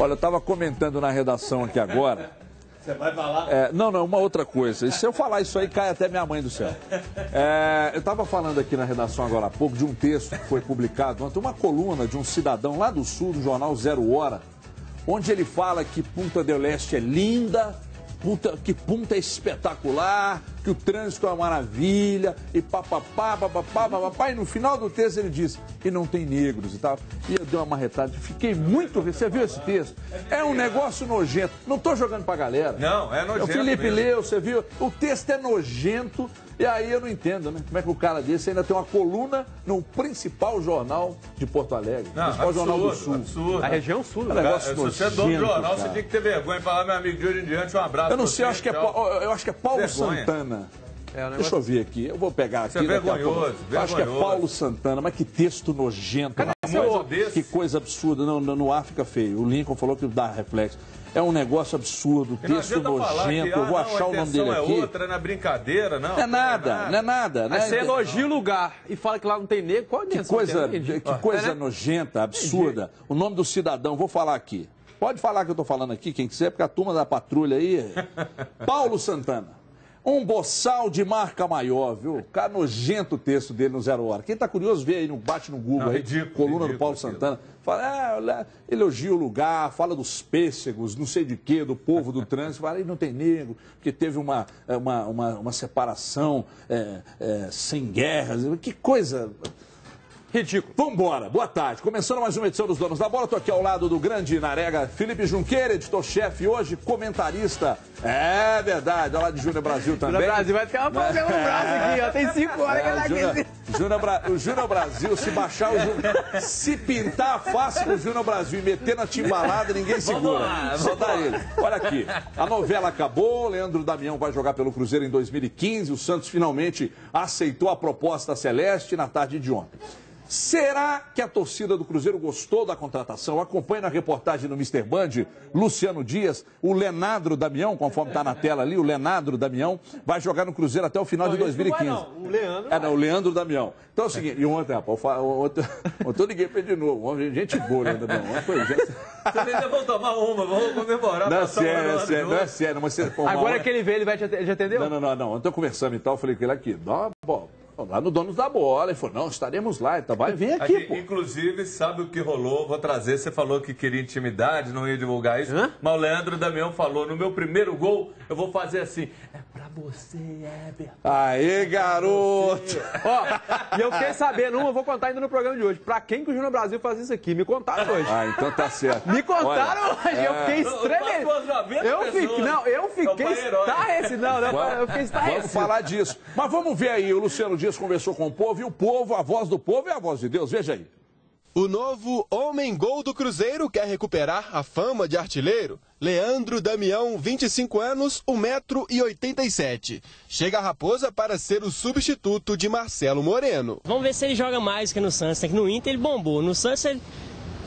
Olha, eu estava comentando na redação aqui agora. Você vai falar? Não, uma outra coisa. E se eu falar isso aí, cai até minha mãe do céu. Eu estava falando aqui na redação agora há pouco de um texto que foi publicado ontem, uma coluna de um cidadão lá do sul, do jornal Zero Hora, onde ele fala que Punta del Este é linda, que Punta é espetacular, que o trânsito é uma maravilha, e papapá, e no final do texto ele diz que não tem negros e tal. E eu dei uma marretada, fiquei muito... Você viu esse texto? É um negócio nojento. Não estou jogando pra galera. Não, é nojento. O Felipe mesmo. leu, você viu? O texto é nojento, e aí eu não entendo, né? Como é que o cara desse ainda tem uma coluna no principal jornal de Porto Alegre. Não, principal jornal do Sul. Absurdo. A região sul, É um né? negócio Se você é nojento, dono do jornal, cara. você tem que ter vergonha e falar, meu amigo, de hoje em diante, um abraço. Eu não sei, pra eu acho que é, você, tchau. eu acho que é Paulo Vergonha. Santana. É, Deixa eu ver aqui, eu vou pegar aqui. Isso é vergonhoso, Eu acho que é vergonhoso. Paulo Santana, mas que texto nojento. Cadê rapaz. esse amor desse? Que coisa absurda. Não, no ar fica feio. O Lincoln falou que dá reflexo. É um negócio absurdo, E não texto adianta falar que, nojento. Eu vou achar o nome dele a intenção aqui. é outra, não é brincadeira, não. Não é nada, não é nada. Aí você elogia o lugar e fala que lá não tem negro, qual a Que intenção? coisa nojenta, absurda. O nome do cidadão, vou falar aqui. Pode falar que eu estou falando aqui, quem quiser, porque a turma da patrulha aí... Paulo Santana. Um boçal de marca maior, viu? Cara, nojento o texto dele no Zero Hora. Quem tá curioso, vê aí, bate no Google Não, aí, ridículo, coluna do ridículo Paulo aquilo. Santana. Fala, elogia o lugar, fala dos pêssegos, não sei de quê, do povo do trânsito. Fala, aí não tem negro, porque teve uma separação sem guerras. Que coisa... Ridículo. Vambora, boa tarde. Começando mais uma edição dos Donos da Bola. Estou aqui ao lado do grande Narega Felipe Junqueira, editor-chefe hoje, comentarista. É verdade, olha lá de Júnior Brasil também. Júnior Brasil vai ficar uma problema no braço aqui, ó. Tem 5 horas que ele tá aqui. O Júnior Brasil, se baixar o Júnior... Se pintar a face do Júnior Brasil e meter na timbalada, ninguém segura. Só dá ele. Olha aqui, a novela acabou, Leandro Damião vai jogar pelo Cruzeiro em 2015, o Santos finalmente aceitou a proposta celeste na tarde de ontem. Será que a torcida do Cruzeiro gostou da contratação? Acompanhe na reportagem do Mr. Band, Luciano Dias, o Leandro Damião, conforme está na tela ali, o Leandro Damião vai jogar no Cruzeiro até o final de 2015. O Leandro. O Leandro Damião. Então é o seguinte, e ontem, rapaz, ontem eu liguei para ele de novo, ontem, gente boa, Leandro Damião. Ontem foi gente... Vocês ainda vão tomar uma, vamos comemorar. Não é sério, não é sério. Mas você, Agora que ele vê, ele vai te atendeu? Não. Ontem eu conversando e tal, eu falei com ele aqui, dá uma bola. Lá no Donos da Bola. Ele falou, não, estaremos lá. Então vai, vem aqui, pô. Inclusive, sabe o que rolou? Vou trazer, você falou que queria intimidade, não ia divulgar isso. Mas o Leandro Damião falou, no meu primeiro gol, eu vou fazer assim, é pra você, Heber. Aê, garoto! Ó, e eu fiquei sabendo, eu vou contar ainda no programa de hoje. Pra quem que o Júnior Brasil faz isso aqui? Me contaram hoje. Ah, então tá certo. Me contaram hoje, eu fiquei estranho. Eu fiquei estarrecido. Vamos falar disso. Mas vamos ver aí, o Luciano Dias conversou com o povo, e o povo, a voz do povo é a voz de Deus. Veja aí. O novo homem-gol do Cruzeiro quer recuperar a fama de artilheiro. Leandro Damião, 25 anos, 1,87 m. Chega a Raposa para ser o substituto de Marcelo Moreno. Vamos ver se ele joga mais que no Santos. No Inter ele bombou, no Santos ele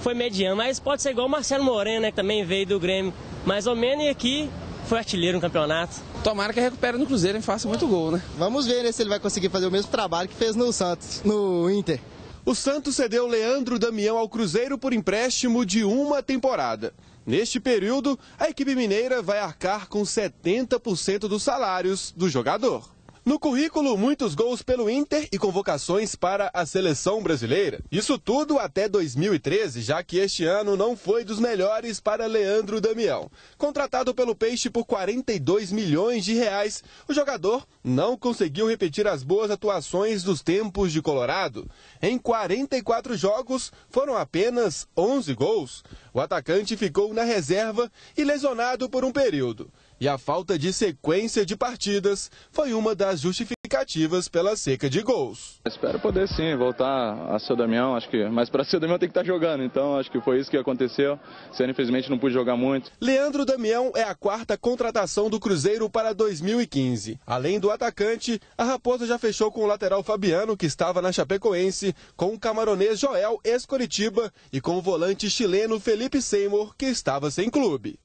foi mediano, mas pode ser igual o Marcelo Moreno, né, que também veio do Grêmio mais ou menos, e aqui foi artilheiro no campeonato. Tomara que recupere no Cruzeiro e faça muito gol, né? Vamos ver, né, se ele vai conseguir fazer o mesmo trabalho que fez no Santos, no Inter. O Santos cedeu Leandro Damião ao Cruzeiro por empréstimo de uma temporada. Neste período, a equipe mineira vai arcar com 70% dos salários do jogador. No currículo, muitos gols pelo Inter e convocações para a seleção brasileira. Isso tudo até 2013, já que este ano não foi dos melhores para Leandro Damião. Contratado pelo Peixe por 42 milhões de reais, o jogador não conseguiu repetir as boas atuações dos tempos de Colorado. Em 44 jogos, foram apenas 11 gols. O atacante ficou na reserva e lesionado por um período. E a falta de sequência de partidas foi uma das justificativas pela seca de gols. Espero poder sim voltar a ser o Damião, mas para ser o Damião tem que estar jogando, então acho que foi isso que aconteceu. Esse ano, infelizmente, não pude jogar muito. Leandro Damião é a quarta contratação do Cruzeiro para 2015. Além do atacante, a Raposa já fechou com o lateral Fabiano, que estava na Chapecoense, com o camaronês Joel, ex-Coritiba, e com o volante chileno Felipe Seymour, que estava sem clube.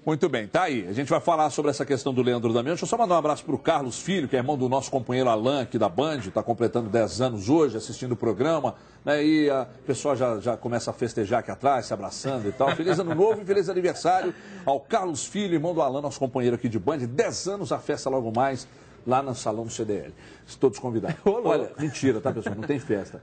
Muito bem, tá aí. A gente vai falar sobre essa questão do Leandro Damião. Deixa eu só mandar um abraço para o Carlos Filho, que é irmão do nosso companheiro Alain, aqui da Band, está completando 10 anos hoje, assistindo o programa. Né? E a pessoa já começa a festejar aqui atrás, se abraçando e tal. Feliz ano novo e feliz aniversário ao Carlos Filho, irmão do Alain, nosso companheiro aqui de Band. 10 anos, a festa logo mais, lá no salão do CDL. Todos convidados. Olha, mentira, tá, pessoal? Não tem festa.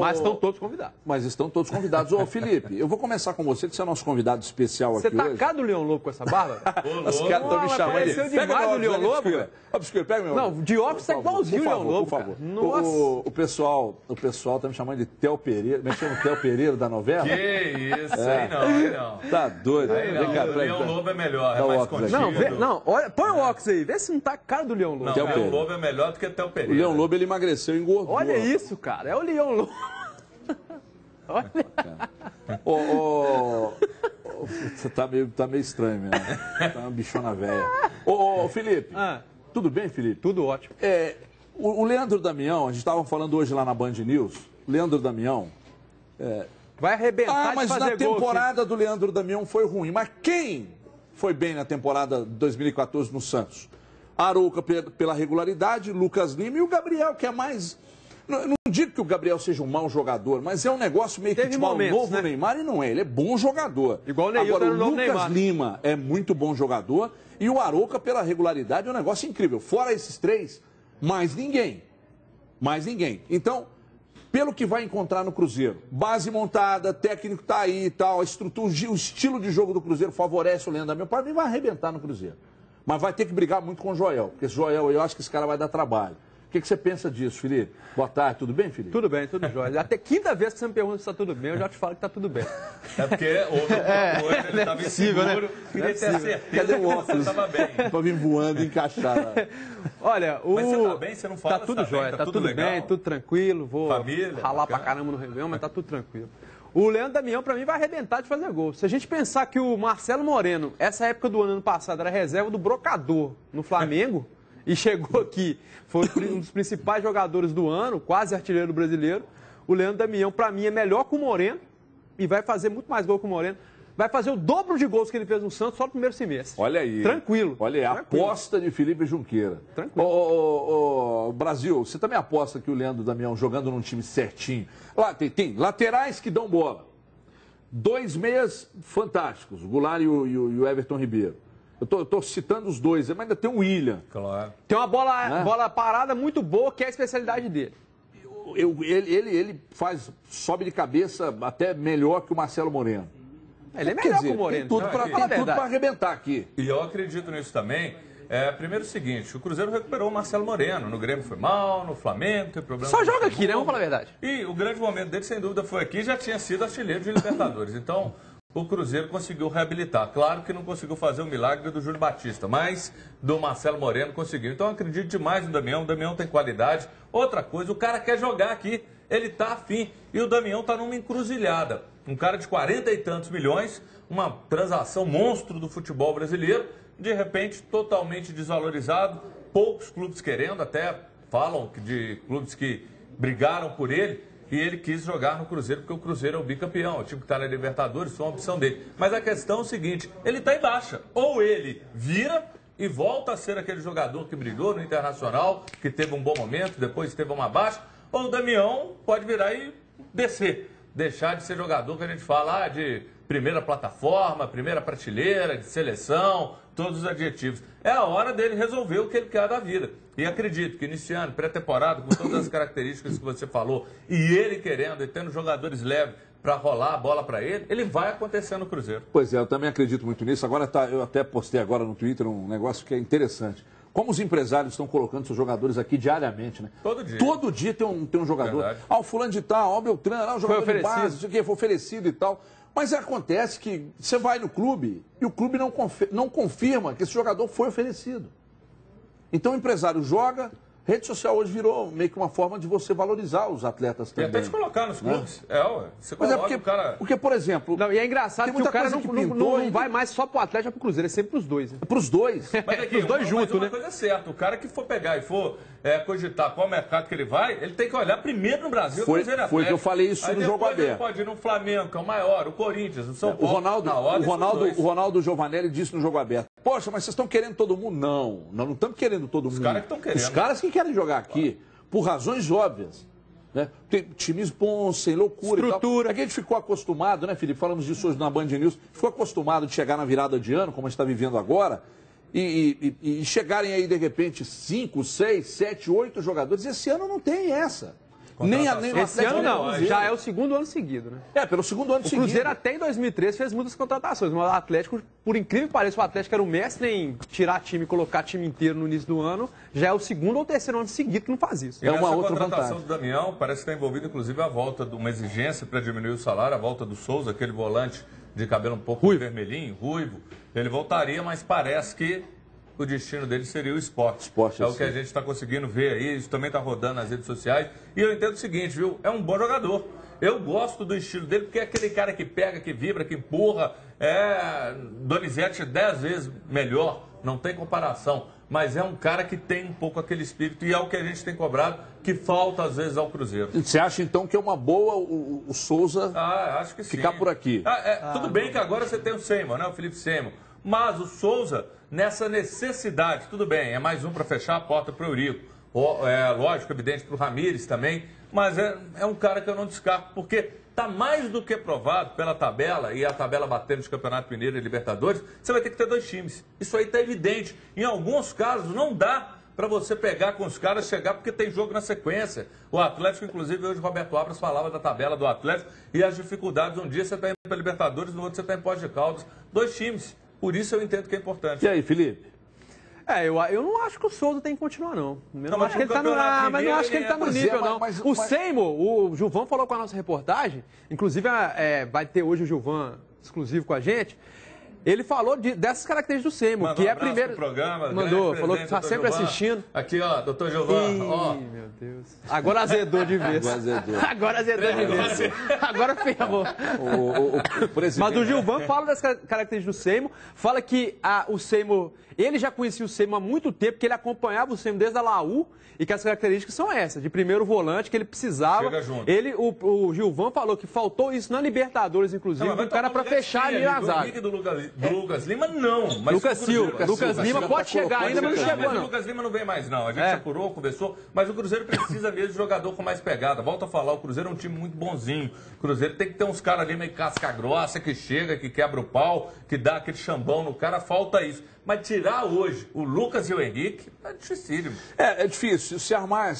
Mas estão todos convidados. Mas estão todos convidados. Ô, Felipe, eu vou começar com você, que você é nosso convidado especial aqui hoje. Você tá cá do Leão Lobo com essa barba? Os caras estão me chamando. Pareceu demais do Leão Lobo, cara. Ó, Biscoito, pega meu. Não, de óculos é igualzinho o Leão Lobo, por favor. Nossa. O pessoal tá me chamando de Theo Pereira. Me chama Theo Pereira da novela? Que isso, aí não. Tá doido. Aí não, o Leão Lobo é melhor, é mais contido. Não, olha, põe o óculos aí, vê se não tá a cara do Leão Lobo. Não, o Leão Lobo é melhor do que Theo Pereira. O Leão Lobo, ele emagreceu e engordou. Olha isso, cara, é o Leão Lobo. Olha. Você tá meio estranho mesmo. Tá uma bichona velha. Ô, Felipe, tudo bem, Felipe? Tudo ótimo. O Leandro Damião, a gente estava falando hoje lá na Band News, Leandro Damião... vai arrebentar mas de fazer na temporada gol, do Leandro Damião foi ruim. Mas quem foi bem na temporada de 2014 no Santos? Arouca pela regularidade, Lucas Lima e o Gabriel, que é mais... Não digo que o Gabriel seja um mau jogador, mas é um negócio meio que tipo um novo Neymar, e não é. Ele é bom jogador. Igual o Neymar. Agora, o Lucas Lima é muito bom jogador e o Arouca, pela regularidade, é um negócio incrível. Fora esses três, mais ninguém. Mais ninguém. Então, pelo que vai encontrar no Cruzeiro, base montada, técnico tá aí e tal, a estrutura, o estilo de jogo do Cruzeiro favorece o Leandro Damião. Para mim, vai arrebentar no Cruzeiro. Mas vai ter que brigar muito com o Joel, porque esse Joel, eu acho que esse cara vai dar trabalho. O que você pensa disso, Felipe? Boa tarde, tudo bem, Felipe? Tudo bem, tudo jóia. Até quinta vez que você me pergunta se está tudo bem, eu já te falo que está tudo bem. É porque hoje ele estava inseguro, queria ter certeza. Cadê o óculos? Você estava bem. Pra vir voando, encaixar. Olha, Mas você tá bem? Você não fala? Tá tudo jóia, tá tudo bem, tudo tranquilo. Vou Família, ralar pra caramba no Réveillon, mas tá tudo tranquilo. O Leandro Damião, pra mim, vai arrebentar de fazer gol. Se a gente pensar que o Marcelo Moreno, essa época do ano passado, era reserva do Brocador no Flamengo, e chegou aqui, foi um dos principais jogadores do ano, quase artilheiro brasileiro. O Leandro Damião, para mim, é melhor que o Moreno e vai fazer muito mais gol que o Moreno. Vai fazer o dobro de gols que ele fez no Santos só no primeiro semestre. Olha aí. Tranquilo. Olha aí, a aposta de Felipe Junqueira. Tranquilo. Brasil, você também aposta que o Leandro Damião, jogando num time certinho... Lá tem laterais que dão bola. 2 meias fantásticos, o Goulart e o Everton Ribeiro. Eu tô citando os dois, mas ainda tem o William. Claro. Tem uma bola parada muito boa, que é a especialidade dele. Ele sobe de cabeça até melhor que o Marcelo Moreno. Ele é melhor que o Moreno. Tem tudo para arrebentar aqui. E eu acredito nisso também. Primeiro o seguinte, o Cruzeiro recuperou o Marcelo Moreno. No Grêmio foi mal, no Flamengo tem problema. Só joga aqui, né? Vamos falar a verdade. E o grande momento dele, sem dúvida, foi aqui. Já tinha sido artilheiro de Libertadores. Então... o Cruzeiro conseguiu reabilitar. Claro que não conseguiu fazer o milagre do Júlio Batista, mas do Marcelo Moreno conseguiu. Então eu acredito demais no Damião. O Damião tem qualidade. Outra coisa, o cara quer jogar aqui. Ele tá afim. E o Damião tá numa encruzilhada. Um cara de 40 e tantos milhões, uma transação monstro do futebol brasileiro, de repente totalmente desvalorizado. Poucos clubes querendo, até falam de clubes que brigaram por ele. E ele quis jogar no Cruzeiro porque o Cruzeiro é o bicampeão. O time que está na Libertadores foi uma opção dele. Mas a questão é o seguinte, ele está em baixa. Ou ele vira e volta a ser aquele jogador que brilhou no Internacional, que teve um bom momento, depois teve uma baixa. Ou o Damião pode virar e descer. Deixar de ser jogador que a gente fala de primeira plataforma, primeira prateleira, de seleção, todos os adjetivos. É a hora dele resolver o que ele quer da vida. E acredito que iniciando pré-temporada, com todas as características que você falou, e ele querendo e tendo jogadores leves para rolar a bola para ele, ele vai acontecer no Cruzeiro. Pois é, eu também acredito muito nisso. Agora eu até postei agora no Twitter um negócio que é interessante. Como os empresários estão colocando seus jogadores aqui diariamente, né? Todo dia. Todo dia tem um jogador. Verdade. O fulano de tal, o Beltrano, o jogador de base, isso aqui, foi oferecido e tal. Mas acontece que você vai no clube e o clube não confirma que esse jogador foi oferecido. Então o empresário joga, Rede social hoje virou meio que uma forma de você valorizar os atletas E também. até te colocar nos clubes. Né? Ué. Você Mas é coloca o cara... porque, por exemplo... Não, e é engraçado tem que o muita cara coisa não, que pintou não vai mais só pro Atlético ou pro Cruzeiro, é sempre pros dois. Né? Pros dois. Mas aqui, Os dois juntos, uma né? coisa é certa, o cara que for pegar e for cogitar qual mercado que ele vai, ele tem que olhar primeiro no Brasil. Foi Cruzeiro e que eu Atlético. falei isso Aí no jogo depois ele aberto. pode ir no Flamengo, que é o maior, o Corinthians, o São O Paulo. Ronaldo, o Ronaldo Giovanelli disse no jogo aberto: poxa, mas vocês estão querendo todo mundo? Não, nós não estamos querendo todo mundo. Os caras que estão querendo. Os caras que querem jogar aqui, por razões óbvias. Né? Tem times bons, sem loucura estrutura. E tal. É que a gente ficou acostumado, né, Felipe? Falamos disso hoje na Band News. Ficou acostumado de chegar na virada de ano, como a gente está vivendo agora, e chegarem aí, de repente, 5, 6, 7, 8 jogadores. Esse ano não tem essa. Nem no Esse ano não, já é o segundo ano seguido, né? Pelo segundo ano seguido. O Cruzeiro até em 2013 fez muitas contratações, mas o Atlético, por incrível que pareça, o Atlético era o mestre em tirar time e colocar time inteiro no início do ano, já é o segundo ou terceiro ano seguido que não faz isso. E uma outra contratação do Damião, parece que está envolvida inclusive a volta de uma exigência para diminuir o salário, a volta do Souza, aquele volante de cabelo um pouco vermelhinho, ruivo. Ele voltaria, mas parece que o destino dele seria o esporte. É o que a gente está conseguindo ver aí, isso também está rodando nas redes sociais. E eu entendo o seguinte, viu? É um bom jogador. Eu gosto do estilo dele, porque é aquele cara que pega, que vibra, que empurra. Donizete 10 vezes melhor, não tem comparação. Mas é um cara que tem um pouco aquele espírito, e é o que a gente tem cobrado, que falta às vezes ao Cruzeiro. Você acha então que é uma boa o Souza acho que ficar sim. por aqui? Tudo bem que agora você tem o Seymour, né? O Felipe Seymour. Mas o Souza, nessa necessidade, tudo bem, é mais um para fechar a porta para o Eurico. Lógico, evidente para o Ramires também, mas é um cara que eu não descarto, porque está mais do que provado pela tabela, e a tabela batendo de Campeonato Mineiro e Libertadores, você vai ter que ter 2 times. Isso aí está evidente. Em alguns casos, não dá para você pegar com os caras, chegar, porque tem jogo na sequência. O Atlético, inclusive, hoje o Roberto Abras falava da tabela do Atlético e as dificuldades. Um dia você está indo para Libertadores, no outro você está em Pós de Caldas. 2 times. Por isso eu entendo que é importante. E aí, Felipe? Eu não acho que o Souza tem que continuar, não. Eu não acho que ele está no, mas não acho que ele está no nível, não. O Seymour, o Gilvan falou com a nossa reportagem, inclusive vai ter hoje o Gilvan exclusivo com a gente. Ele falou dessas características do Seymour, que é a primeira. Mandou, falou que está sempre assistindo. Aqui, ó, doutor Gilvan. Meu Deus. Agora azedou de vez. Agora azedou de vez. Agora ferrou. Mas o Gilvan fala das características do Seymour, fala que o Seymour, ele já conhecia o Seymour há muito tempo, que ele acompanhava o Seymour desde a Laú, e que as características são essas, de primeiro volante, que ele precisava. Chega junto. O Gilvan falou que faltou isso na Libertadores, inclusive, um cara para fechar ali na zaga. Do Lucas Lima, não. Mas Lucas Silva. Lucas Lima pode chegar ainda, mas não chegou, não. O Lucas Lima não vem mais, não. A gente apurou, conversou, mas o Cruzeiro precisa mesmo de jogador com mais pegada. Volto a falar, o Cruzeiro é um time muito bonzinho. O Cruzeiro tem que ter uns caras ali meio casca grossa, que chega, que quebra o pau, que dá aquele chambão no cara, falta isso. Mas tirar hoje o Lucas e o Henrique é dificílimo. É difícil. Se armar,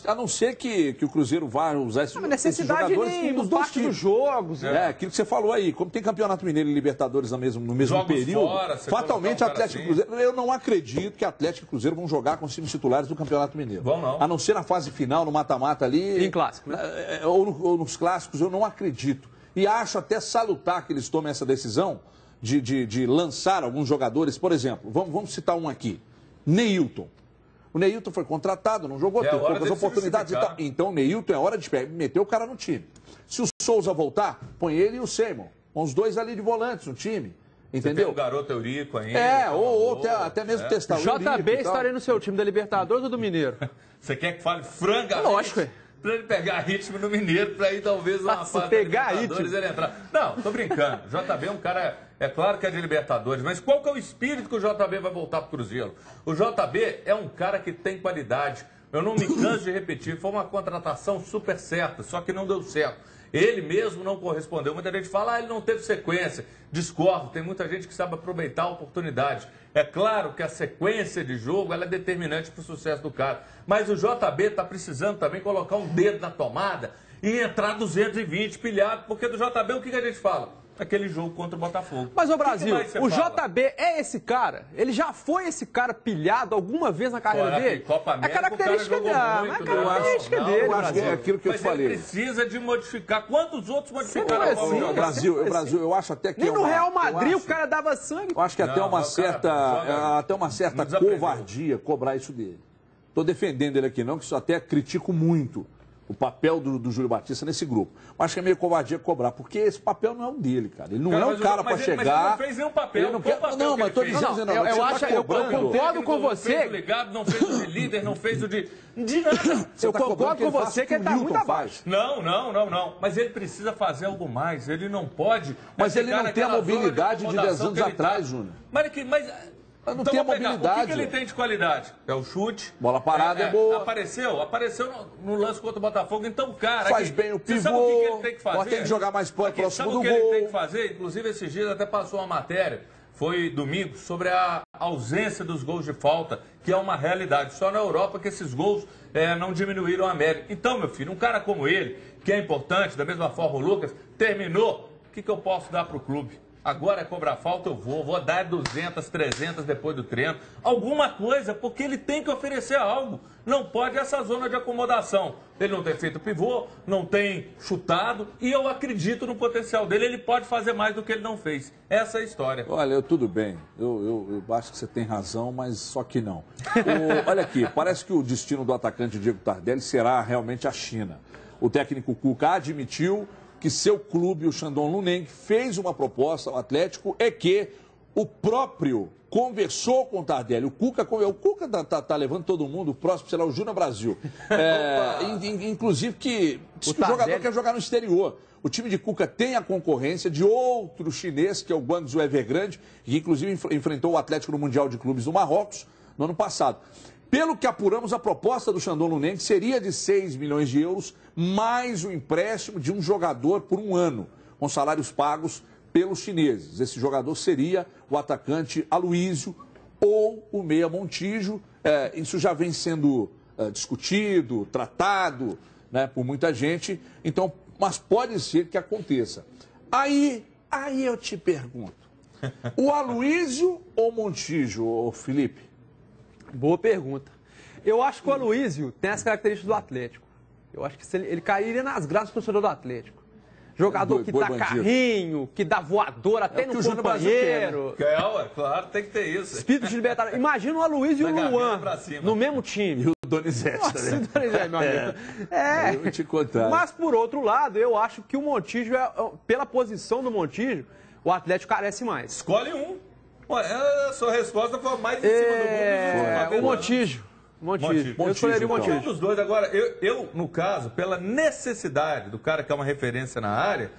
a não ser que o Cruzeiro vá usar esses jogadores. Necessidade dos dois dos jogos. Aquilo que você falou aí. Como tem Campeonato Mineiro e Libertadores no mesmo Jogos período, fora, fatalmente Atlético e Cruzeiro. Eu não acredito que Atlético e Cruzeiro vão jogar com os times titulares do Campeonato Mineiro. Vão não. A não ser na fase final, no mata-mata ali. Em clássico, né? Ou nos clássicos, eu não acredito. E acho até salutar que eles tomem essa decisão de lançar alguns jogadores. Por exemplo, vamos citar um aqui. Neilton. O Neilton foi contratado, não jogou, teve poucas oportunidades e tal. Então o Neilton é hora de meter o cara no time. Se o Souza voltar, põe ele e o Seymour. Com os dois ali de volantes no time. Entendeu? Você tem o garoto Eurico ainda. Ou até mesmo testar o Eurico. JB estaria no seu time da Libertadores ou do Mineiro? Você quer que fale francamente? Lógico, Pra ele pegar ritmo no Mineiro, pra ir talvez uma fase da Libertadores ele entrar. Não, tô brincando. JB é um cara, é claro que é de Libertadores, mas qual que é o espírito que o JB vai voltar pro Cruzeiro? O JB é um cara que tem qualidade. Eu não me canso de repetir, foi uma contratação super certa, só que não deu certo. Ele mesmo não correspondeu. Muita gente fala, ele não teve sequência. Discordo, tem muita gente que sabe aproveitar a oportunidade. É claro que a sequência de jogo ela é determinante para o sucesso do cara. Mas o JB está precisando também colocar um dedo na tomada e entrar 220 pilhado. Porque do JB o que a gente fala? Aquele jogo contra o Botafogo. Mas, ô Brasil, o JB é esse cara? Ele já foi esse cara pilhado alguma vez na carreira dele? Copa América, é característica dele. É característica dele. Eu acho que é aquilo que eu falei. Ele precisa de modificar. Quantos outros modificaram a Copa? Brasil, eu acho até que nem no Real Madrid o cara dava sangue. Eu acho que até uma certa covardia cobrar isso dele. estou defendendo ele aqui não, que isso até critico muito o papel do Júlio Batista nesse grupo. Mas acho que é meio covardia cobrar, porque esse papel não é o dele, cara. Ele não é um cara para chegar... Mas ele não fez nenhum papel. Ele não quer... Não, mas estou dizendo... Eu concordo com você. Não fez o ligado, não fez o de líder, não fez o de nada. Eu concordo com você que ele está muito abaixo. Não. Mas ele precisa fazer algo mais. Ele não pode... Mas ele não tem a mobilidade de 10 anos atrás, Júnior. Mas não tem a mobilidade. O que ele tem de qualidade? É o chute. Bola parada é boa. Apareceu no lance contra o Botafogo. Então, cara... Faz bem o pivô. Sabe o que ele tem que fazer? Tem que jogar mais próximo do gol. Sabe o que ele tem que fazer? Inclusive, esses dias até passou uma matéria, foi domingo, sobre a ausência dos gols de falta, que é uma realidade. Só na Europa que esses gols não diminuíram a média. Então, meu filho, um cara como ele, que é importante, da mesma forma o Lucas, terminou. O que eu posso dar para o clube? Agora é cobrar falta, eu vou dar 200, 300 depois do treino. Alguma coisa, porque ele tem que oferecer algo. Não pode essa zona de acomodação. Ele não tem feito pivô, não tem chutado, e eu acredito no potencial dele. Ele pode fazer mais do que ele não fez. Essa é a história. Olha, tudo bem. Eu acho que você tem razão, mas só que não. Olha aqui, parece que o destino do atacante Diego Tardelli será realmente a China. O técnico Cuca admitiu que seu clube, o Shandong Luneng, fez uma proposta ao Atlético, é que o próprio conversou com o Tardelli. O Cuca tá levando todo mundo, o próximo será o Júnior Brasil. Inclusive que o jogador quer jogar no exterior. O time de Cuca tem a concorrência de outro chinês, que é o Guangzhou Evergrande, que inclusive enfrentou o Atlético no Mundial de Clubes do Marrocos no ano passado. Pelo que apuramos, a proposta do Shandong Luneng seria de 6 milhões de euros, mais o empréstimo de um jogador por um ano, com salários pagos pelos chineses. Esse jogador seria o atacante Aloísio ou o meia Montijo. Isso já vem sendo discutido, tratado, né, por muita gente. Então, mas pode ser que aconteça. Aí eu te pergunto, o Aloísio ou Montijo, Felipe? Boa pergunta. Eu acho que o Aloísio tem as características do Atlético. Eu acho que ele cairia nas graças do torcedor do Atlético. Jogador que dá carrinho, que dá voador até no companheiro. Claro, tem que ter isso. Espírito de libertador. Imagina o Aloísio e o Luan no mesmo time. E o Donizete. Nossa, o Donizete, meu amigo. Eu vou te contar. Mas, por outro lado, eu acho que o Montijo, pela posição do Montijo, o Atlético carece mais. Escolhe um. A sua resposta foi mais em cima do mundo. O Montijo. Eu escolheria o Montijo. Um dos dois. Agora, eu, no caso, pela necessidade do cara que é uma referência na área,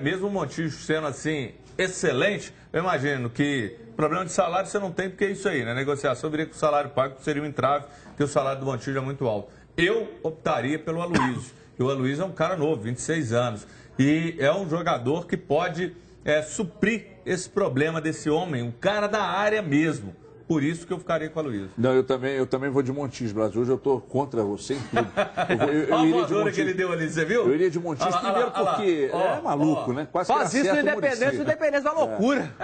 mesmo o Montijo sendo assim, excelente, eu imagino que problema de salário você não tem, porque é isso aí, né? Negociação viria com o salário pago, que seria um entrave, porque o salário do Montijo é muito alto. Eu optaria pelo Aloísio. E o Aloísio é um cara novo, 26 anos. E é um jogador que pode suprir esse problema desse homem, um cara da área mesmo. Por isso que eu ficaria com a Aloísio. Não, eu também vou de Montijo, Brasil. Hoje eu estou contra você em tudo. Eu iria de Montijo. Que ele deu ali, você viu? Eu iria de Montijo primeiro porque é maluco, né? Quase faz isso no Independência da loucura.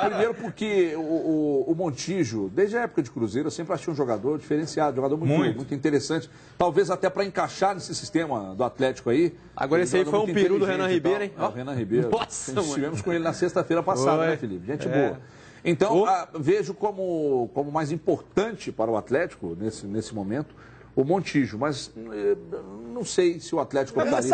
Primeiro porque o Montijo, desde a época de Cruzeiro, eu sempre achei um jogador diferenciado, um jogador muito interessante. Talvez até para encaixar nesse sistema do Atlético aí. Agora esse aí foi um peru do Renan Ribeiro, hein? O Renan Ribeiro. Nossa, nós estivemos com ele na sexta-feira passada, né, Felipe? Gente boa. Então, vejo como mais importante para o Atlético, nesse momento, o Montijo. Mas não sei se o Atlético optaria.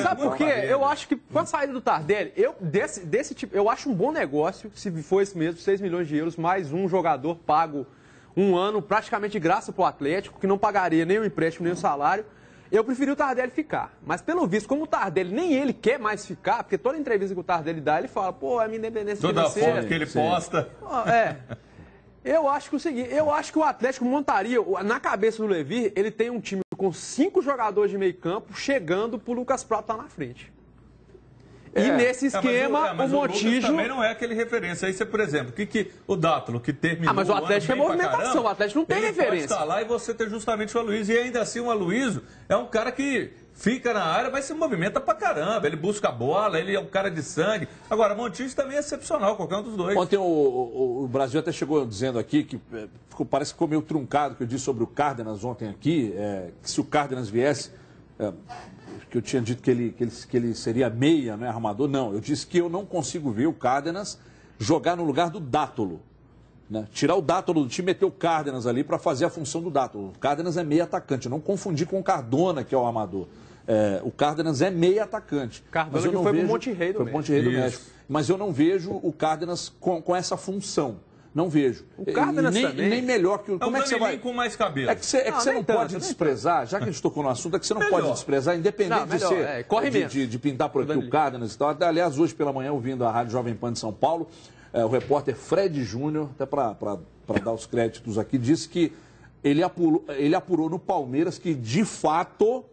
Sabe por quê? Eu acho que, com a saída do Tardelli, desse tipo, eu acho um bom negócio, se for esse mesmo, 6 milhões de euros, mais um jogador pago um ano, praticamente de graça para o Atlético, que não pagaria nem o empréstimo, nem o salário. Eu preferi o Tardelli ficar. Mas, pelo visto, como o Tardelli nem ele quer mais ficar, porque toda entrevista que o Tardelli dá, ele fala, é minha independência financeira. Toda foto que ele posta. Eu acho que o seguinte, eu acho que o Atlético montaria, na cabeça do Levir, ele tem um time com 5 jogadores de meio campo, chegando pro Lucas Prato lá na frente. E nesse esquema, mas o Montijo... também não é aquele referência. Aí você, por exemplo, o Dátolo, que terminou... mas o Atlético é movimentação, o Atlético não tem referência. Ele pode estar lá e você ter justamente o Aloísio. E ainda assim, o Aloísio é um cara que fica na área, mas se movimenta pra caramba. Ele busca a bola, ele é um cara de sangue. Agora, Montijo também é excepcional, qualquer um dos dois. Ontem o Brasil até chegou dizendo aqui, que parece que ficou meio truncado, que eu disse sobre o Cárdenas ontem aqui, que se o Cárdenas viesse... que eu tinha dito que ele seria meia, né, armador. Não, eu disse que eu não consigo ver o Cárdenas jogar no lugar do Dátolo. né? Tirar o Dátolo do time, meter o Cárdenas ali para fazer a função do Dátolo. O Cárdenas é meio atacante, não confundir com o Cardona, que é o armador. O Cárdenas é meio atacante. Cardona que foi pro Monte Rei do México. Mas eu não vejo o Cárdenas com essa função. Não vejo. O Cárdenas também. Nem melhor que o... Como é que você vai... com mais cabelo. É que você não pode desprezar, já que a gente tocou no assunto, é que você não pode desprezar, independente de ser... Corre de pintar por aqui o Cárdenas e tal. Aliás, hoje pela manhã, ouvindo a Rádio Jovem Pan de São Paulo, o repórter Fred Júnior, até para dar os créditos aqui, disse que ele apurou no Palmeiras que, de fato,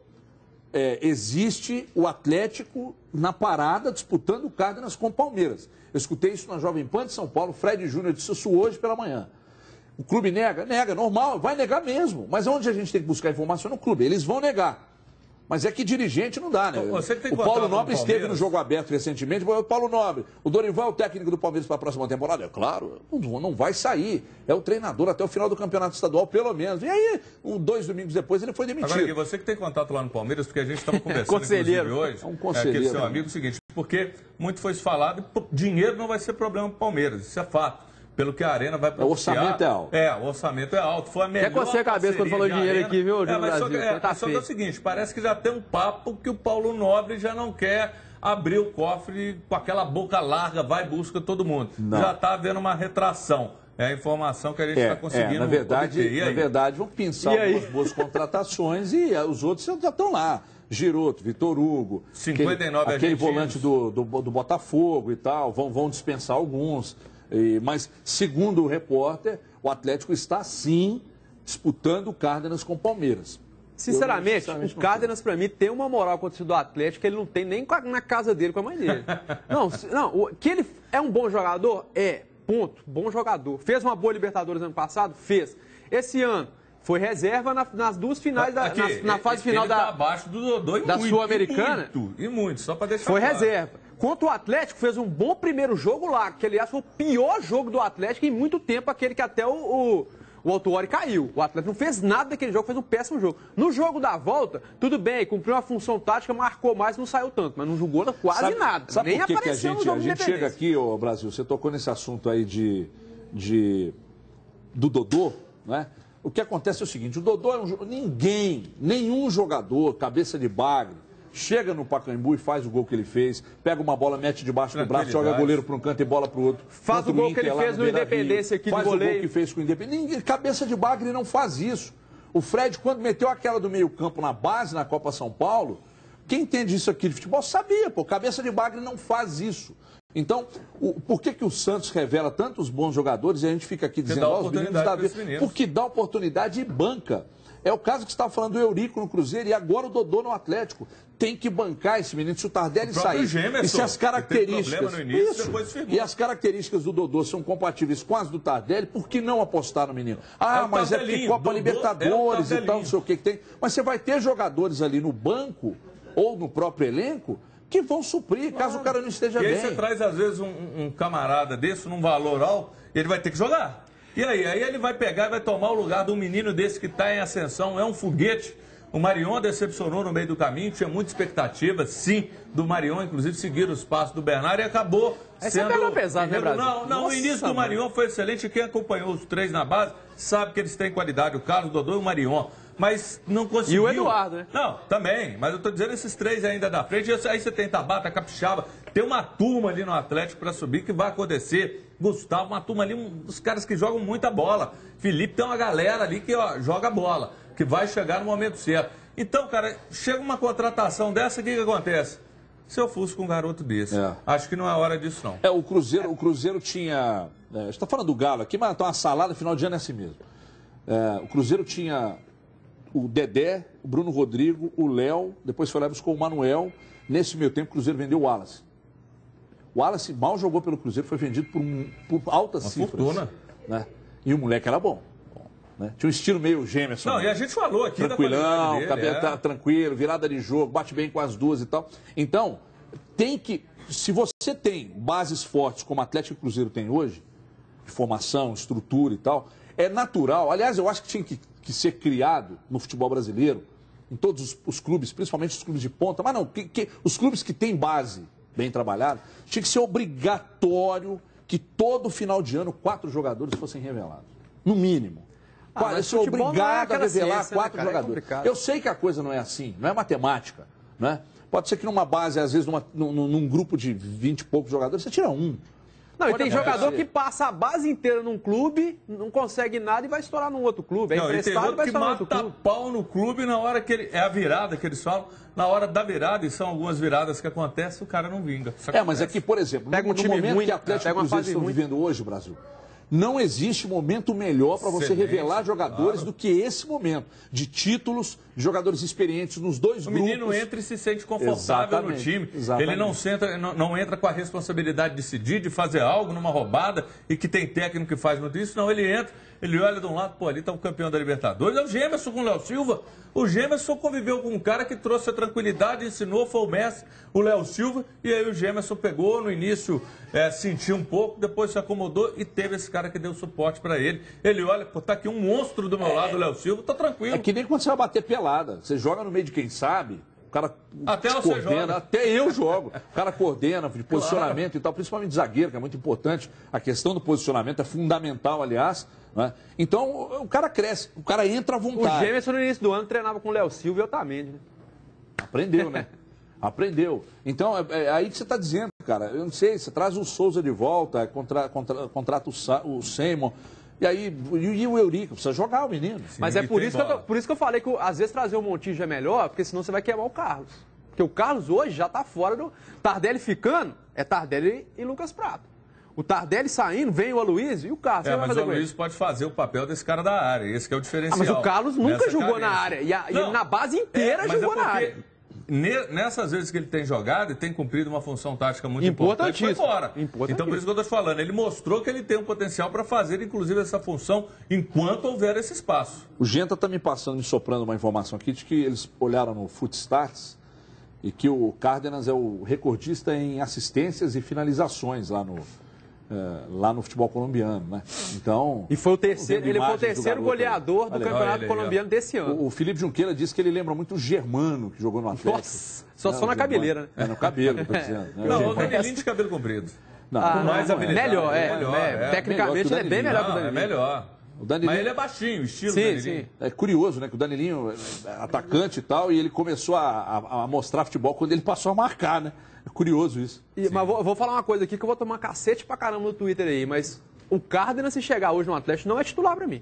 existe o Atlético na parada disputando o Cárdenas com o Palmeiras. Eu escutei isso na Jovem Pan de São Paulo, Fred Júnior disse isso hoje pela manhã. O clube nega? Nega, normal, vai negar mesmo. Mas onde a gente tem que buscar informação? No clube, eles vão negar. Mas é que dirigente não dá, né? O Paulo Nobre esteve no Jogo Aberto recentemente. O Paulo Nobre, o Dorival é o técnico do Palmeiras para a próxima temporada? É claro, não vai sair. É o treinador até o final do campeonato estadual, pelo menos. E aí, 2 domingos depois, ele foi demitido. Agora, você que tem contato lá no Palmeiras, porque a gente estava conversando inclusive hoje, aquele seu amigo, o seguinte, porque muito foi falado, dinheiro não vai ser problema para o Palmeiras, isso é fato. Pelo que a Arena vai propiciar. O orçamento é alto. O orçamento é alto. Foi a melhor. Quer coçar a cabeça quando falou dinheiro aqui, viu, Júlio Brasil? Só que é o seguinte, parece que já tem um papo que o Paulo Nobre já não quer abrir o cofre com aquela boca larga, vai busca todo mundo. Não. Já está havendo uma retração. É a informação que a gente está conseguindo. Na verdade, vão pensar algumas boas contratações e os outros já estão lá. Giroto, Vitor Hugo, 59 aquele volante do Botafogo e tal, vão dispensar alguns. Mas, segundo o repórter, o Atlético está, sim, disputando o Cárdenas com o Palmeiras. Sinceramente, o Cárdenas, para mim, tem uma moral contra o do Atlético que ele não tem nem na casa dele com a mãe dele. Que ele é um bom jogador? Ponto. Bom jogador. Fez uma boa Libertadores ano passado? Fez. Esse ano, foi reserva nas 2 finais, na fase final tá abaixo do Dodô da Sul-Americana. E muito, só para deixar Foi claro. Reserva. Quanto o Atlético, fez um bom primeiro jogo lá, que aliás foi o pior jogo do Atlético em muito tempo, aquele que até o Autuori caiu. O Atlético não fez nada daquele jogo, fez um péssimo jogo. No jogo da volta, tudo bem, cumpriu uma função tática, marcou mais, não saiu tanto, mas não jogou quase nada. Sabe nem por que apareceu no jogo a gente chega aqui, ô Brasil, você tocou nesse assunto aí do Dodô, né? O que acontece é o seguinte, o Dodô é nenhum jogador, cabeça de bagre, chega no Pacaembu e faz o gol que ele fez, pega uma bola, mete debaixo do braço, joga goleiro para um canto e bola para o outro. Faz o gol que ele fez no Independência aqui do goleiro. Faz o gol que fez com o Independência. Cabeça de bagre não faz isso. O Fred, quando meteu aquela do meio campo na base, na Copa São Paulo, quem entende isso aqui de futebol sabia, cabeça de bagre não faz isso. Então, por que o Santos revela tantos bons jogadores e a gente fica aqui dizendo, os meninos da vida? Porque dá oportunidade e banca. É o caso que você estava falando do Eurico no Cruzeiro e agora o Dodô no Atlético. Tem que bancar esse menino. Se o Tardelli sair, e se as características e as características do Dodô são compatíveis com as do Tardelli, por que não apostar no menino? Mas é porque Copa Libertadores e tal, não sei o que tem. Mas você vai ter jogadores ali no banco ou no próprio elenco que vão suprir, caso o cara não esteja bem. E aí você traz, às vezes, um camarada desse, num valor alto, ele vai ter que jogar. E aí ele vai pegar e vai tomar o lugar de um menino desse que está em ascensão, é um foguete. O Marion decepcionou no meio do caminho, tinha muita expectativa, sim, do Marion, inclusive seguir os passos do Bernardo e acabou sendo... Você pegou pesado, né, Brasil? Não, o início do Marion foi excelente, quem acompanhou os 3 na base sabe que eles têm qualidade, o Carlos, o Dodô e o Marion. Mas não conseguiu. E o Eduardo, né? Não, também. Mas eu tô dizendo esses 3 ainda da frente. Aí você tem Tabata, Capixaba. Tem uma turma ali no Atlético para subir que vai acontecer. Gustavo, uma turma ali, os caras que jogam muita bola. Felipe, tem uma galera ali que joga bola, que vai chegar no momento certo. Então, cara, chega uma contratação dessa, o que acontece? Se eu fosse com um garoto desse. Acho que não é hora disso, não. O Cruzeiro tinha... a gente está falando do Galo aqui, mas tá uma salada, final de ano é assim mesmo. O Cruzeiro tinha... o Dedé, o Bruno Rodrigo, o Léo, depois foi lá e buscou o Manuel. Nesse meio tempo, o Cruzeiro vendeu o Wallace. O Wallace mal jogou pelo Cruzeiro, foi vendido por altas cifras. Fortuna. Né? E o moleque era bom. Né? Tinha um estilo meio Gemerson. Não, e a gente falou aqui tranquilão, da qualidade dele, tranquilo, virada de jogo, bate bem com as duas e tal. Então, tem que... Se você tem bases fortes como o Atlético e o Cruzeiro tem hoje, de formação, estrutura e tal, é natural. Aliás, eu acho que tinha que ser criado no futebol brasileiro, em todos os clubes, principalmente os clubes de ponta, mas não, os clubes que têm base bem trabalhada, tinha que ser obrigatório que todo final de ano 4 jogadores fossem revelados. No mínimo. Eu sou futebol obrigado não é a revelar ciência, 4 né, cara? jogadores. É Eu sei que a coisa não é assim, não é matemática, né? Pode ser que numa base, às vezes, num grupo de 20 e poucos jogadores, você tira um. Não, e tem jogador que passa a base inteira num clube, não consegue nada e vai estourar num outro clube. É emprestado e vai estourar num outro clube. Mata pau no clube na hora que ele... É a virada que eles falam. Na hora da virada, e são algumas viradas que acontecem, o cara não vinga. Mas aqui, por exemplo, no momento que Atlético e Cruzeiro estão vivendo hoje, Brasil, não existe momento melhor para você revelar jogadores do que esse momento. De títulos, de jogadores experientes nos dois grupos. O menino entra e se sente confortável no time. Ele não entra com a responsabilidade de decidir, de fazer algo numa roubada e que tem técnico que faz muito isso. Não, ele entra, ele olha de um lado, pô, ali está o campeão da Libertadores. É o Gemerson com o Léo Silva. O Gemerson conviveu com um cara que trouxe a tranquilidade, ensinou, foi o mestre, o Léo Silva. E aí o Gemerson pegou, no início sentiu um pouco, depois se acomodou e teve esse cara que deu suporte para ele. Ele olha, pô, tá aqui um monstro do meu lado, o Léo Silva, tá tranquilo. É que nem quando você vai bater pelada. Você joga no meio de quem sabe, o cara até você coordena, joga. até eu jogo. O cara coordena de posicionamento e tal, principalmente zagueiro, que é muito importante. A questão do posicionamento é fundamental, aliás. Né? Então, o cara cresce, o cara entra à vontade. O Gemerson, no início do ano, treinava com o Léo Silva e o Otamendi, né? Aprendeu, né? Aprendeu. Então, é aí que você está dizendo, cara. Eu não sei, você traz o Souza de volta, contrata o Seymour. E aí, e o Eurico, precisa jogar o menino. Sim, mas é por isso que eu falei que às vezes trazer o Montijo é melhor, porque senão você vai queimar o Carlos. Porque o Carlos hoje já está fora do... Tardelli ficando, é Tardelli e Lucas Prato. O Tardelli saindo, vem o Aloysio e o Carlos. Mas o Aloysio pode fazer o papel desse cara da área, esse que é o diferencial. Mas o Carlos nunca jogou na área, e ele na base inteira jogou na área. Nessas vezes que ele tem jogado e tem cumprido uma função tática muito importante, foi fora. Então, por isso que eu estou te falando, ele mostrou que ele tem um potencial para fazer, inclusive, essa função enquanto houver esse espaço. O Genta está me soprando uma informação aqui de que eles olharam no Footstats e que o Cárdenas é o recordista em assistências e finalizações lá no futebol colombiano, né? Então... E foi o terceiro, ele foi o terceiro goleador do campeonato colombiano desse ano. O Felipe Junqueira disse que ele lembra muito o Germano, que jogou no Atlético. Nossa, só na cabeleira, né? É, no cabelo, estou dizendo. Né? Não, o Danilinho de cabelo comprido. Não, com mais habilidade. Melhor. Tecnicamente ele é bem melhor que o Danilinho. É melhor. Mas ele é baixinho, o estilo do Danilinho. Sim. É curioso, né? Que o Danilinho é atacante e tal, e ele começou a mostrar futebol quando ele passou a marcar, né? É curioso isso. Mas vou falar uma coisa aqui que eu vou tomar cacete pra caramba no Twitter aí, mas o Cárdenas, se chegar hoje no Atlético, não é titular pra mim.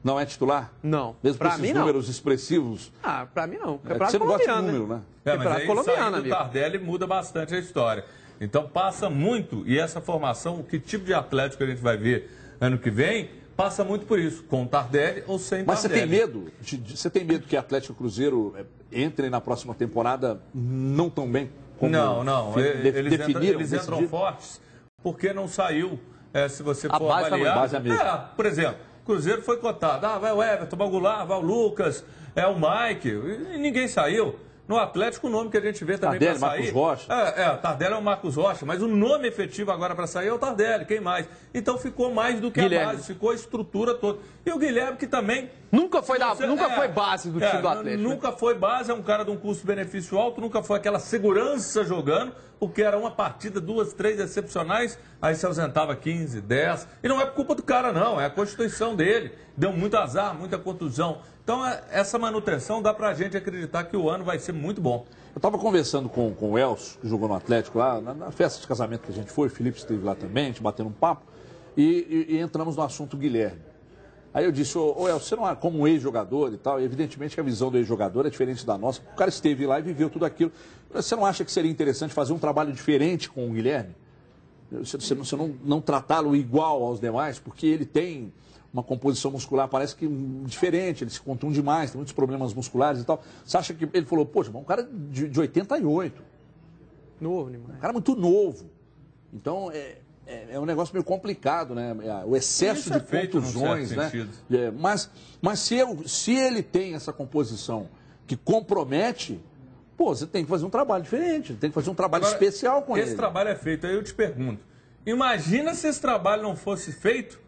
Não é titular? Não. Mesmo pra mim, números expressivos? Pra mim não. Você não gosta de número, né? Mas aí colombiano, o Tardelli muda bastante a história. Então passa muito, e essa formação, que tipo de Atlético a gente vai ver ano que vem, passa muito por isso, com o Tardelli ou sem Tardelli. Mas você tem medo? Você tem medo que Atlético e Cruzeiro entrem na próxima temporada não tão bem? Não. Eles entram fortes porque não saiu, se você for avaliar. Por exemplo, o Cruzeiro foi cotado. Vai o Everton, vai o Goulart, vai o Lucas, o Mike, e ninguém saiu. No Atlético, o nome que a gente vê também para sair... Marcos Rocha. Tardelli é o Marcos Rocha, mas o nome efetivo agora para sair é o Tardelli, quem mais? Então ficou mais do que a base, ficou a estrutura toda. E o Guilherme, que também... Nunca foi base do time do Atlético. Nunca foi base, é um cara de um custo-benefício alto, nunca foi aquela segurança jogando, porque era uma partida, 2, 3 excepcionais, aí se ausentava 15, 10. E não é por culpa do cara, não, é a constituição dele. Deu muito azar, muita contusão. Então, essa manutenção dá pra gente acreditar que o ano vai ser muito bom. Eu estava conversando com o Elcio, que jogou no Atlético lá, na festa de casamento que a gente foi, o Felipe esteve lá também, a gente batendo um papo, e entramos no assunto Guilherme. Aí eu disse, ô Elcio, você não é como um ex-jogador e tal, e evidentemente que a visão do ex-jogador é diferente da nossa, o cara esteve lá e viveu tudo aquilo. Você não acha que seria interessante fazer um trabalho diferente com o Guilherme? Você não tratá-lo igual aos demais, porque ele tem uma composição muscular, parece que diferente, ele se contunde mais, tem muitos problemas musculares e tal. Você acha que ele falou, poxa, mas um cara de 88. Novo, demais. Um cara muito novo. Então, é um negócio meio complicado, né? O excesso de contusões, né? Mas se ele tem essa composição que compromete, você tem que fazer um trabalho diferente, tem que fazer um trabalho especial com ele. Esse trabalho é feito, aí eu te pergunto, imagina se esse trabalho não fosse feito,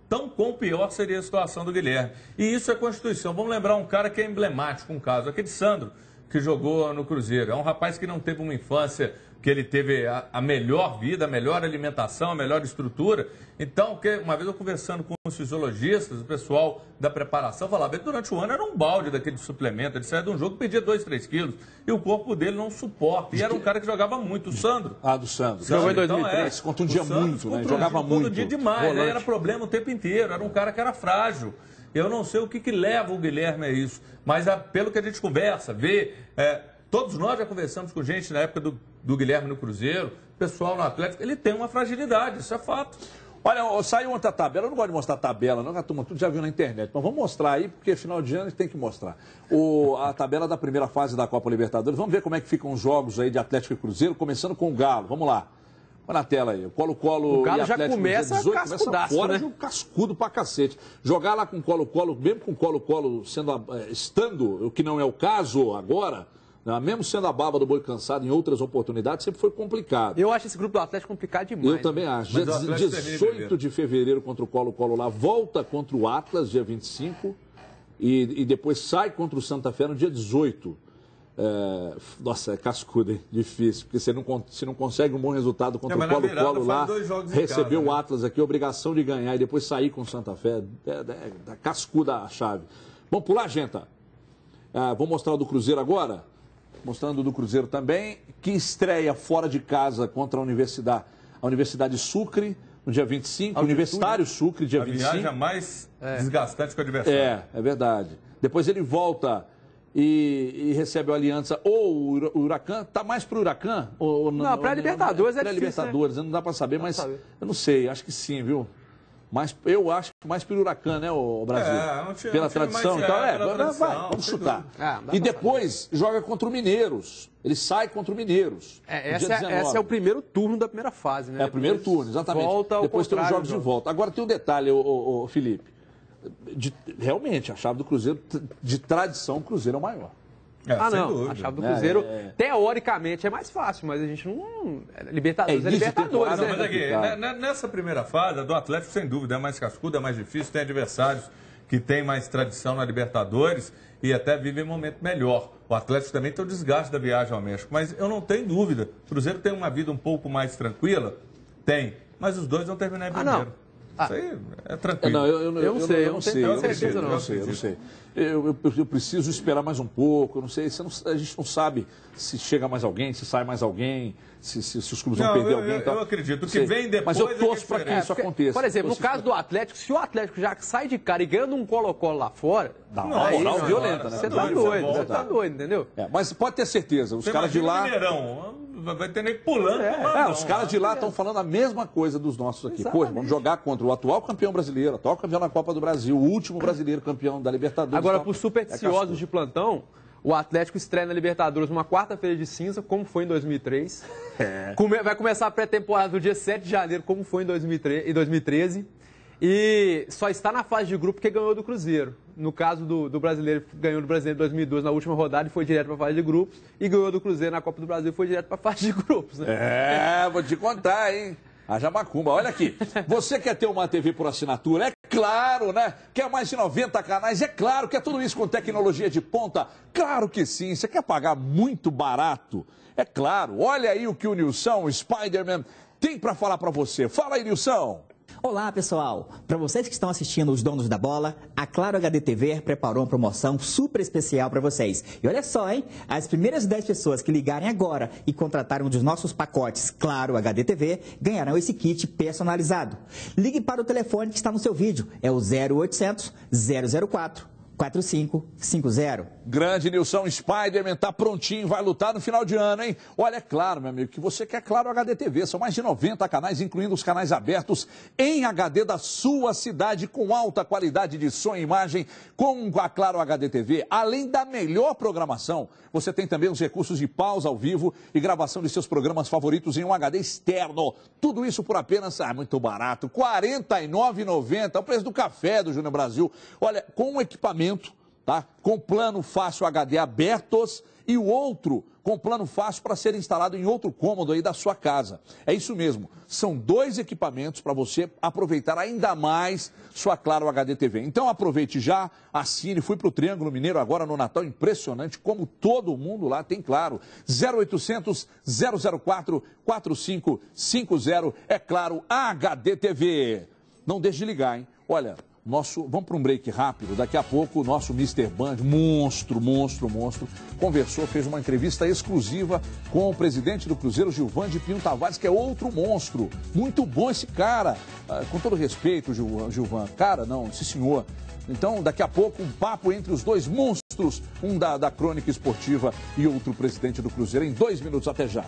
tão quão pior seria a situação do Guilherme. E isso é Constituição. Vamos lembrar um cara que é emblemático, um caso, aquele Sandro, que jogou no Cruzeiro. É um rapaz que não teve uma infância que ele teve a melhor vida, a melhor alimentação, a melhor estrutura. Então, uma vez eu conversando com os fisiologistas, o pessoal da preparação falava que durante o ano era um balde daquele suplemento, ele saía de um jogo e pedia 2, 3 quilos, e o corpo dele não suporta. E era um cara que jogava muito, o Sandro. Ah, do Sandro. Jogou em 2003. Se contundia muito, né? Jogava muito. Contundia demais, né? Era problema o tempo inteiro, era um cara que era frágil. Eu não sei o que leva o Guilherme a isso, mas pelo que a gente conversa, vê... todos nós já conversamos com gente na época do Guilherme no Cruzeiro, pessoal no Atlético, ele tem uma fragilidade, isso é fato. Olha, saiu ontem a tabela, eu não gosto de mostrar a tabela, não, a turma tudo já viu na internet, mas vamos mostrar aí, porque final de ano a gente tem que mostrar. A tabela da primeira fase da Copa Libertadores, vamos ver como é que ficam os jogos aí de Atlético e Cruzeiro, começando com o Galo, vamos lá. Olha na tela aí, o Colo-Colo o Galo e Atlético já começa 18, cascudaço, fora né? de um cascudo pra cacete. Jogar lá com o Colo-Colo, mesmo com o Colo-Colo estando, o que não é o caso agora, né, mesmo sendo a baba do boi cansado em outras oportunidades, sempre foi complicado. Eu acho esse grupo do Atlético complicado demais. Eu também acho. Dia 18 de fevereiro contra o Colo-Colo lá, volta contra o Atlas, dia 25, e depois sai contra o Santa Fé no dia 18. Nossa, é cascudo, hein? Difícil, porque você não consegue um bom resultado contra o Colo-Colo lá, recebeu o Atlas aqui, obrigação de ganhar e depois sair com o Santa Fé, cascuda a chave. Vamos pular, gente? Vou mostrar o do Cruzeiro agora, mostrando o do Cruzeiro também, que estreia fora de casa contra a Universidade Sucre, no dia 25, Universitário Sucre, dia 25. A viagem mais desgastante que o adversário. É verdade. Depois ele volta... E recebe o Aliança ou o Huracan, tá mais pro Huracan? Não, pré-Libertadores é difícil, Pré-Libertadores, não dá para saber, mas eu não sei, acho que sim, viu? Mas eu acho que mais pro Huracan, né, o Brasil? Pela tradição, então vamos chutar. E depois joga contra o Mineiros, ele sai contra o Mineiros. Esse é o primeiro turno da primeira fase, né? É o primeiro turno, exatamente. Depois tem os jogos de volta. Agora tem um detalhe, Felipe. Realmente, a chave do Cruzeiro, de tradição, o Cruzeiro é o maior. Sem dúvida. A chave do Cruzeiro, teoricamente, é mais fácil, mas a gente não... Libertadores é Libertadores. Mas aqui, nessa primeira fase, a do Atlético, sem dúvida, é mais cascuda, é mais difícil, tem adversários que têm mais tradição na Libertadores e até vivem um momento melhor. O Atlético também tem o desgaste da viagem ao México, mas eu não tenho dúvida. O Cruzeiro tem uma vida um pouco mais tranquila? Tem, mas os dois vão terminar em primeiro. Isso aí é tranquilo. Eu não sei, eu não tenho certeza não. Eu não sei. Eu preciso esperar mais um pouco, eu não sei, a gente não sabe se chega mais alguém, se sai mais alguém, se os clubes vão perder alguém. Eu acredito que vem depois. Mas eu torço para que isso aconteça. Por exemplo, no caso do Atlético, se o Atlético já sai de cara e ganha um Colo-Colo lá fora, dá uma moral violenta, né? Você tá doido, entendeu? Mas pode ter certeza, os caras de lá... Vai ter nem pulando. Os caras de lá estão falando a mesma coisa dos nossos aqui. Pô, vamos jogar contra o atual campeão brasileiro, atual campeão da Copa do Brasil, o último brasileiro campeão da Libertadores. Agora, para os supersticiosos de plantão, o Atlético estreia na Libertadores numa quarta-feira de cinza, como foi em 2003. Vai começar a pré-temporada no dia 7 de janeiro, como foi em 2013. E só está na fase de grupo porque ganhou do Cruzeiro. No caso do brasileiro, ganhou do Brasileiro em 2012 na última rodada e foi direto para a fase de grupos. E ganhou do Cruzeiro na Copa do Brasil e foi direto para a fase de grupos. Né? Vou te contar, hein? Haja macumba. Olha aqui, você quer ter uma TV por assinatura? É claro, né? Quer mais de 90 canais? É claro. Quer tudo isso com tecnologia de ponta? Claro que sim. Você quer pagar muito barato? É claro. Olha aí o que o Nilson, o Spider-Man, tem para falar para você. Fala aí, Nilson. Olá, pessoal! Para vocês que estão assistindo Os Donos da Bola, a Claro HD TV preparou uma promoção super especial para vocês. E olha só, hein? As primeiras 10 pessoas que ligarem agora e contratarem um dos nossos pacotes Claro HD TV ganharão esse kit personalizado. Ligue para o telefone que está no seu vídeo. É o 0800 004 4550. Grande Nilson, Spider-Man tá prontinho, vai lutar no final de ano, hein? Olha, é claro, meu amigo, que você quer Claro HD TV. São mais de 90 canais, incluindo os canais abertos em HD da sua cidade, com alta qualidade de som e imagem, com a Claro HD TV. Além da melhor programação, você tem também os recursos de pausa ao vivo e gravação de seus programas favoritos em um HD externo. Tudo isso por apenas, muito barato, R$ 49,90, o preço do café do Júnior Brasil. Olha, com um equipamento, tá? Com plano fácil HD abertos e o outro com plano fácil para ser instalado em outro cômodo aí da sua casa. É isso mesmo, são 2 equipamentos para você aproveitar ainda mais sua Claro HD TV. Então aproveite já, assine, fui para o Triângulo Mineiro agora no Natal, impressionante como todo mundo lá tem Claro. 0800 004 4550, é Claro HD TV. Não deixe de ligar, hein? Olha, vamos para um break rápido. Daqui a pouco o nosso Mr. Band, monstro, conversou, fez uma entrevista exclusiva com o presidente do Cruzeiro, Gilvan de Pinho Tavares, que é outro monstro. Muito bom esse cara. Com todo respeito, Gilvan. Cara, não, esse senhor. Então, daqui a pouco, um papo entre os 2 monstros, um da crônica esportiva e outro presidente do Cruzeiro, em 2 minutos. Até já.